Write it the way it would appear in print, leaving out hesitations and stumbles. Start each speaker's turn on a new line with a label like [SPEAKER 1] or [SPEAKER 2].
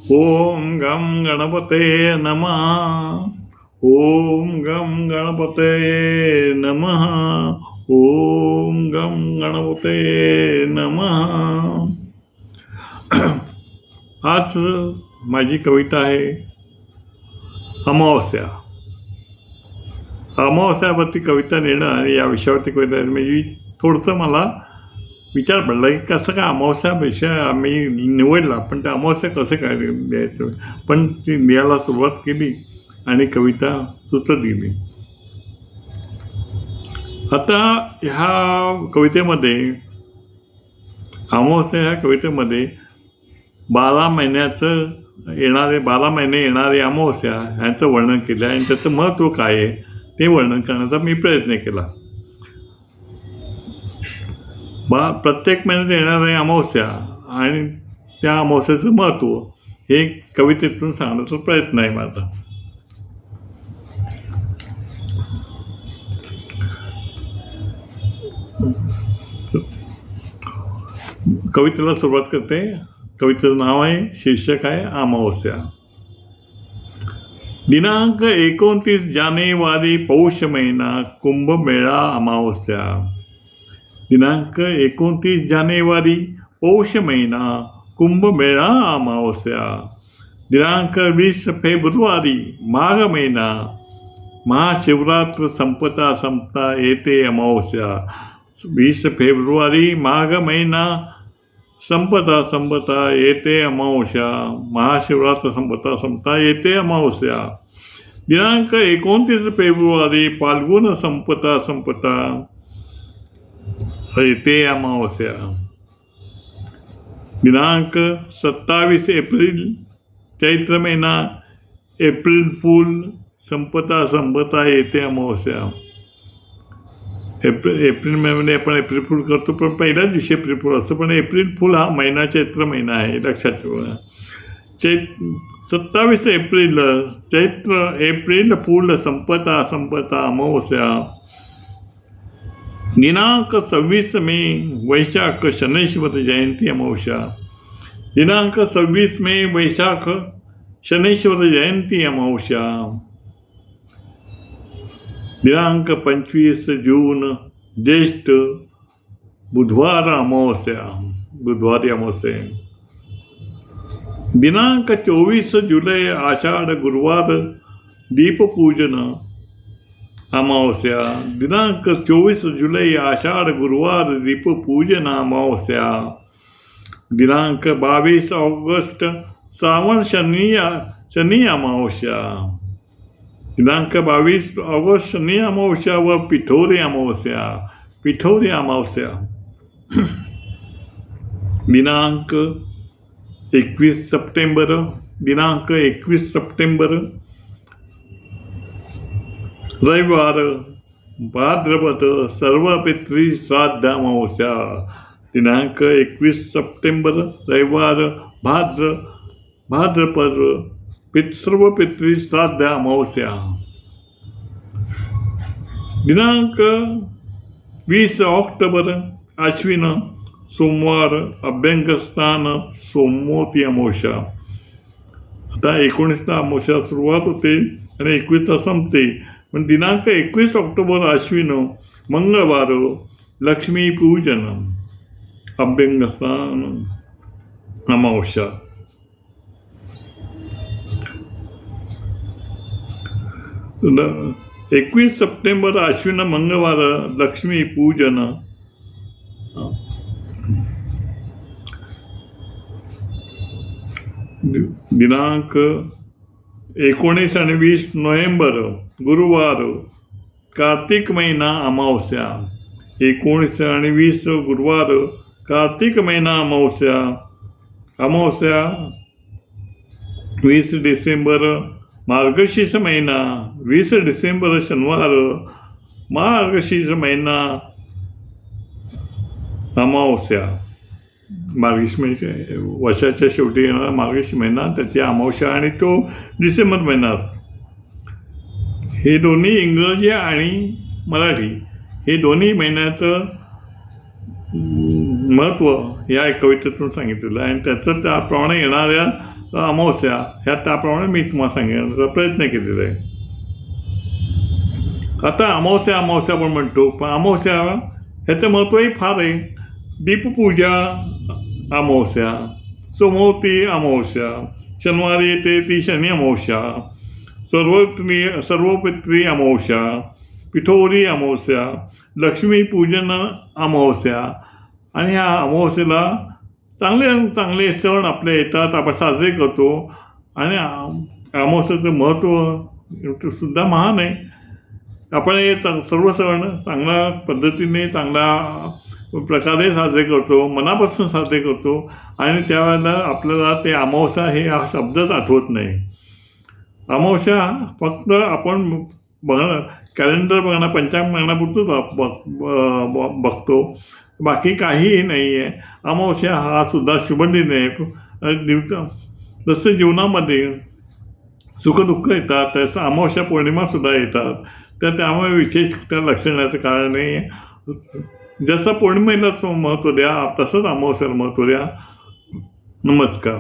[SPEAKER 1] ओम गम गणपते नमः. ओम गम गणपते नमः. ओम गम गणपते नमः. आज माझी कविता आहे अमावस्या. अमावस्यावरती कविता लिहिणं आणि या विषयावरती कविता म्हणजे थोडंसं मला विचार पडला की कसं काय अमावस्या विषय आम्ही निवडला, पण त्या अमावस्या कसं काय द्यायचं. पण ती लिहायला सुरुवात केली आणि कविता सुचत गेली. आता ह्या कवितेमध्ये अमावस्या ह्या कवितेमध्ये 12 महिने येणारे अमावस्या ह्यांचं वर्णन केलं आणि त्याचं महत्त्व काय आहे ते वर्णन करण्याचा मी प्रयत्न केला. प्रत्येक महिन्यात येणाऱ्या अमावस्या आणि त्या अमावस्याचं महत्त्व हे कवितेतून सांगण्याचा प्रयत्न आहे माझा. कवितेला सुरुवात करते. कवितेचं नाव आहे, शीर्षक आहे अमावस्या. दिनांक 29 जानेवारी पौष महिना कुंभमेळा अमावस्या. दिनांक 29 जानेवारी पौष महिना कुंभमेळा अमावस्या. दिनांक 20 फेब्रुवारी माघ महिना महाशिवरात्र संपता येते अमावस्या. 20 फेब्रुवारी माघ महिना संपता येते अमावस्या. महाशिवरात्र संपता येते अमावस्या. दिनांक 29 फेब्रुवारी फाल्गुन संपता येते अमावस्या. दिनांक 27 एप्रिल चैत्र महिना एप्रिल फूल संपता येते अमावस्या. एप्रिल महिन्यामध्ये आपण एप्रिल फूल करतो, पण पहिल्याच दिवशी एप्रिल फूल असतं, पण एप्रिल फूल हा महिना चैत्र महिना आहे, लक्षात ठेवा. 27 एप्रिल एप्रिल फूल संपता अमावस्या. दिनांक 26 मे वैशाख शनैश्वर जयंती अमावस्या. दिनांक 26 मे वैशाख शनैश्वर जयंती अमावस्या. दिनांक 25 जून ज्येष्ठ बुधवारी अमावस्या. दिनांक 24 जुलै आषाढ गुरुवार दीपपूजन अमावस्या. दिनांक 24 जुलै आषाढ गुरुवार दीपपूजन अमावस्या. दिनांक 22 ऑगस्ट श्रावण शनी अमावस्या. दिनांक 22 ऑगस्ट शनी अमावस्या व पिठोरी अमावस्या. दिनांक 21 सप्टेंबर रविवार भाद्रपद सर्व पितृ श्राद्ध अमावस्या. दिनांक 21 सप्टेंबर रविवार भाद्रपद सर्व पितृ श्राद्ध अमावस्या. दिनांक 20 ऑक्टोबर आश्विन सोमवार अभ्यंगस्नान सोमवती अमावस्या. आता 19ला अमावस्या सुरुवात होते आणि 21ला संपते, पण दिनांक 21 ऑक्टोबर आश्विन मंगळवार लक्ष्मीपूजन अभ्यंगस्नान अमावस्या. न 21 सप्टेंबर आश्विन मंगळवार लक्ष्मीपूजन. दिनांक 19 आणि 20 नोव्हेंबर गुरुवार कार्तिक महिना अमावस्या. 19 आणि 20 गुरुवार कार्तिक महिना अमावस्या. 20 डिसेंबर मार्गशीर्ष महिना. 20 डिसेंबर शनिवार मार्गशीर्ष महिना अमावस्या. मार्गशीर्ष म्हणजे वर्षाच्या शेवटी येणारा मार्गशीर्ष महिना, त्याची अमावस्या आणि तो डिसेंबर महिना. हे दोन्ही इंग्रजी आणि मराठी हे दोन्ही महिन्याचं महत्त्व या कवितेतून सांगितलेलं आहे आणि त्याचं त्याप्रमाणे येणाऱ्या अमावस्या ह्या त्याप्रमाणे मी तुम्हाला सांगण्याचा प्रयत्न केलेला आहे. आता अमावस्या अमावस्या आपण म्हणतो, पण अमावस्या ह्याचं महत्त्वही फार आहे. दीपपूजा अमावस्या, सोमवती अमावस्या, शनिवारी येते ती शनी अमावस्या, सर्वपित्री अमावस्या, पिठोरी अमावस्या, लक्ष्मीपूजन अमावस्या. आणि ह्या अमावस्येला चांगले चांगले सण आपले येतात, आपण साजरे करतो. आणि अमावस्येचं महत्त्व सुद्धा महान आहे. आपण हे सर्व सण चांगल्या पद्धतीने चांगल्या प्रकारे साजरे करतो, मनापासून साजरे करतो. आणि त्यावेळेला आपल्याला ते अमावस्या हे हा शब्दच आठवत नाही. अमावस्या फक्त आपण कॅलेंडर बघणं, पंचांग बघण्यापुरतंच बघतो, बाकी काहीही नाही आहे. अमावस्या हा सुद्धा शुभदिन आहे. जसं जीवनामध्ये सुखदुःख येतात तसं अमावस्या पौर्णिमासुद्धा येतात. तर त्यामुळे विशेष त्या लक्ष देण्याचं कारण नाही आहे. जसं पौर्णिमेला महत्त्व द्या तसंच अमावस्याला महत्त्व द्या. नमस्कार.